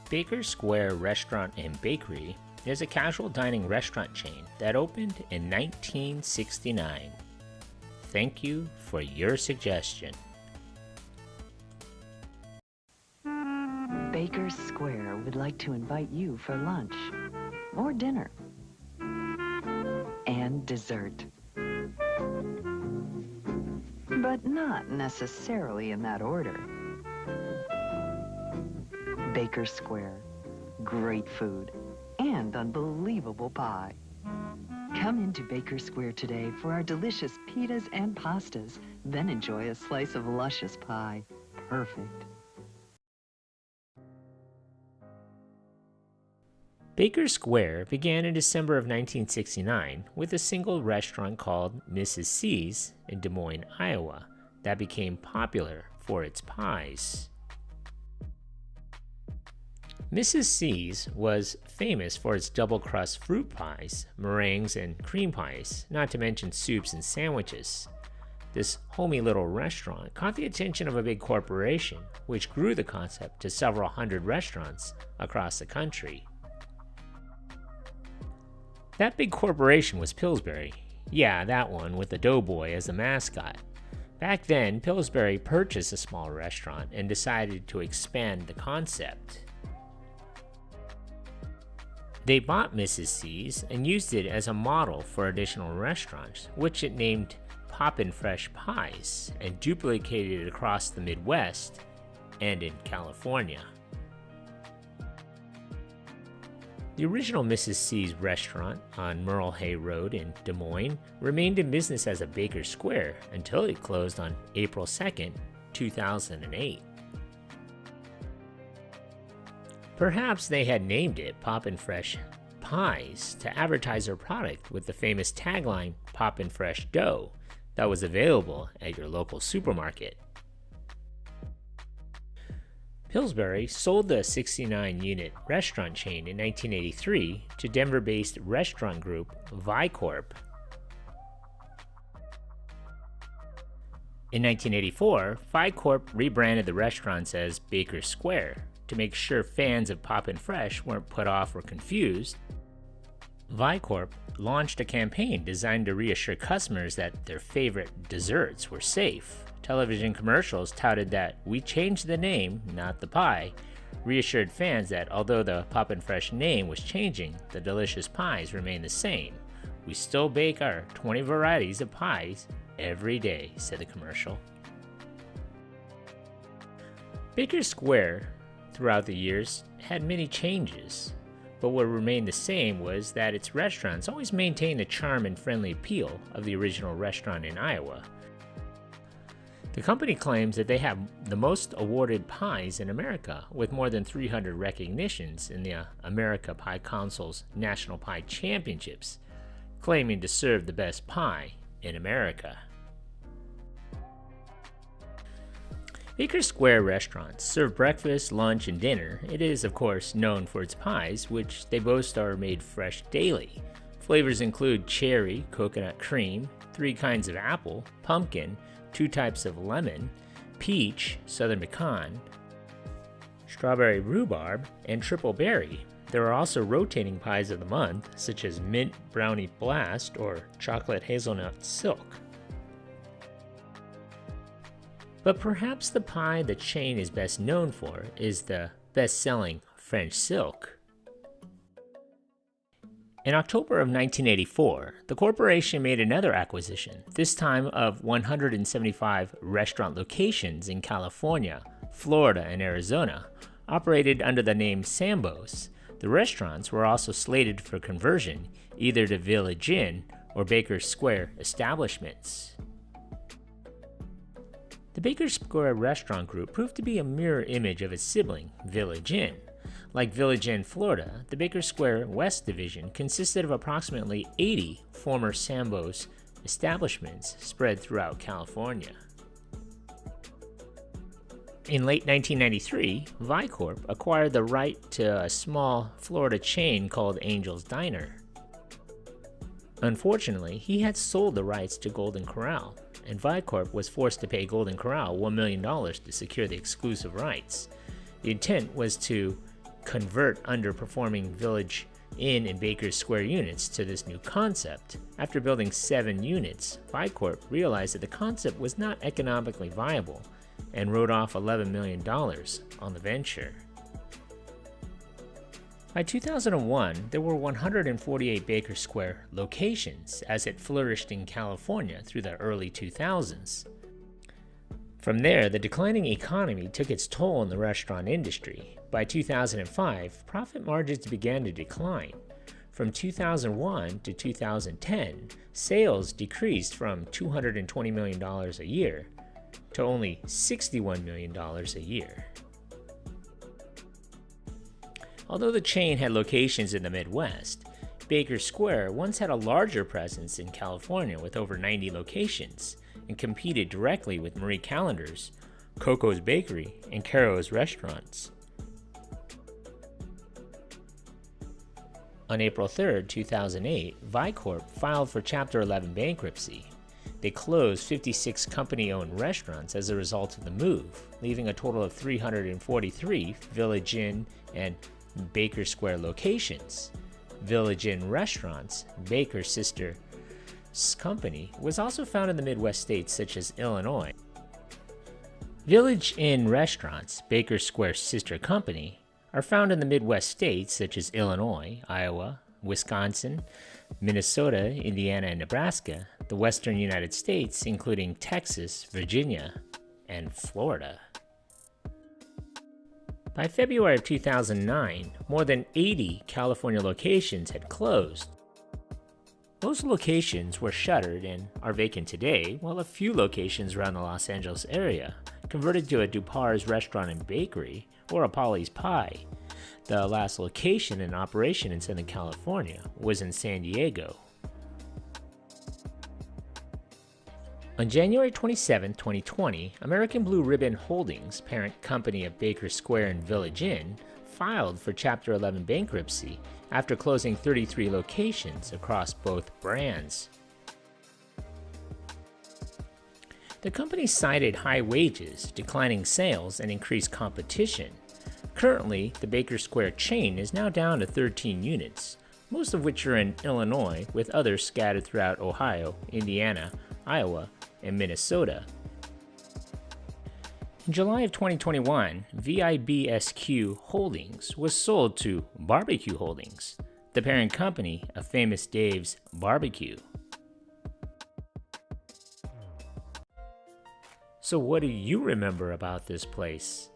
Baker Square Restaurant and Bakery is a casual dining restaurant chain that opened in 1969. Thank you for your suggestion. Baker Square would like to invite you for lunch or dinner and dessert. But not necessarily in that order. Baker Square, great food and unbelievable pie. Come into Baker Square today for our delicious pitas and pastas, then enjoy a slice of luscious pie. Perfect. Baker Square began in December of 1969 with a single restaurant called Mrs. C's in Des Moines, Iowa, that became popular for its pies. Mrs. C's was famous for its double-crust fruit pies, meringues, and cream pies, not to mention soups and sandwiches. This homey little restaurant caught the attention of a big corporation, which grew the concept to several hundred restaurants across the country. That big corporation was Pillsbury. Yeah, that one with the Doughboy as the mascot. Back then, Pillsbury purchased a small restaurant and decided to expand the concept. They bought Mrs. C's and used it as a model for additional restaurants, which it named Poppin' Fresh Pies, and duplicated it across the Midwest and in California. The original Mrs. C's restaurant on Merle Hay Road in Des Moines remained in business as a Baker Square until it closed on April 2nd, 2008. Perhaps they had named it Poppin' Fresh Pies to advertise their product with the famous tagline Poppin' Fresh Dough that was available at your local supermarket. Pillsbury sold the 69-unit restaurant chain in 1983 to Denver-based restaurant group Vicorp. In 1984, Vicorp rebranded the restaurants as Baker Square to make sure fans of Poppin' Fresh weren't put off or confused. Vicorp launched a campaign designed to reassure customers that their favorite desserts were safe. Television commercials touted that "we changed the name, not the pie," reassured fans that although the Poppin' Fresh name was changing, the delicious pies remained the same. "We still bake our 20 varieties of pies every day," said the commercial. Baker Square, throughout the years, had many changes, but what remained the same was that its restaurants always maintained the charm and friendly appeal of the original restaurant in Iowa. The company claims that they have the most awarded pies in America, with more than 300 recognitions in the America Pie Council's National Pie Championships, claiming to serve the best pie in America. Baker Square restaurants serve breakfast, lunch, and dinner. It is, of course, known for its pies, which they boast are made fresh daily. Flavors include cherry, coconut cream, 3 kinds of apple, pumpkin, 2 types of lemon, peach, southern pecan, strawberry rhubarb, and triple berry. There are also rotating pies of the month, such as mint brownie blast or chocolate hazelnut silk. But perhaps the pie the chain is best known for is the best-selling French silk. In October of 1984, the corporation made another acquisition, this time of 175 restaurant locations in California, Florida, and Arizona, operated under the name Sambo's. The restaurants were also slated for conversion, either to Village Inn or Baker Square establishments. The Baker Square Restaurant Group proved to be a mirror image of its sibling, Village Inn. Like Village Inn, Florida, the Baker Square West Division consisted of approximately 80 former Sambo's establishments spread throughout California. In late 1993, Vicorp acquired the right to a small Florida chain called Angel's Diner. Unfortunately, he had sold the rights to Golden Corral, and Vicorp was forced to pay Golden Corral $1 million to secure the exclusive rights. The intent was to convert underperforming Village Inn and Baker Square units to this new concept. After building 7 units, Vicorp realized that the concept was not economically viable and wrote off $11 million on the venture. By 2001, there were 148 Baker Square locations, as it flourished in California through the early 2000s. From there, the declining economy took its toll on the restaurant industry. By 2005, profit margins began to decline. From 2001 to 2010, sales decreased from $220 million a year to only $61 million a year. Although the chain had locations in the Midwest, Baker Square once had a larger presence in California with over 90 locations and competed directly with Marie Callender's, Coco's Bakery, and Caro's restaurants. On April 3, 2008, Vicorp filed for Chapter 11 bankruptcy. They closed 56 company-owned restaurants as a result of the move, leaving a total of 343 Village Inn and Baker Square locations. Village Inn Restaurants, Baker's sister company, was also found in the Midwest states such as Illinois. Village Inn Restaurants, Baker Square's sister company, are found in the Midwest states such as Illinois, Iowa, Wisconsin, Minnesota, Indiana, and Nebraska, the western United States, including Texas, Virginia, and Florida. By February of 2009, more than 80 California locations had closed. Most locations were shuttered and are vacant today, while a few locations around the Los Angeles area converted to a Dupar's restaurant and bakery or a Polly's Pie. The last location in operation in Southern California was in San Diego. On January 27, 2020, American Blue Ribbon Holdings, parent company of Baker Square and Village Inn, filed for Chapter 11 bankruptcy after closing 33 locations across both brands. The company cited high wages, declining sales, and increased competition. Currently, the Baker Square chain is now down to 13 units, most of which are in Illinois, with others scattered throughout Ohio, Indiana, Iowa, and Minnesota. In July of 2021, VIBSQ Holdings was sold to Barbecue Holdings, the parent company of Famous Dave's Barbecue. So what do you remember about this place?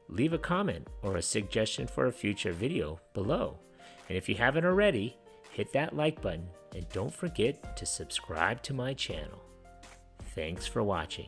Leave a comment or a suggestion for a future video below. And if you haven't already, hit that like button and don't forget to subscribe to my channel. Thanks for watching.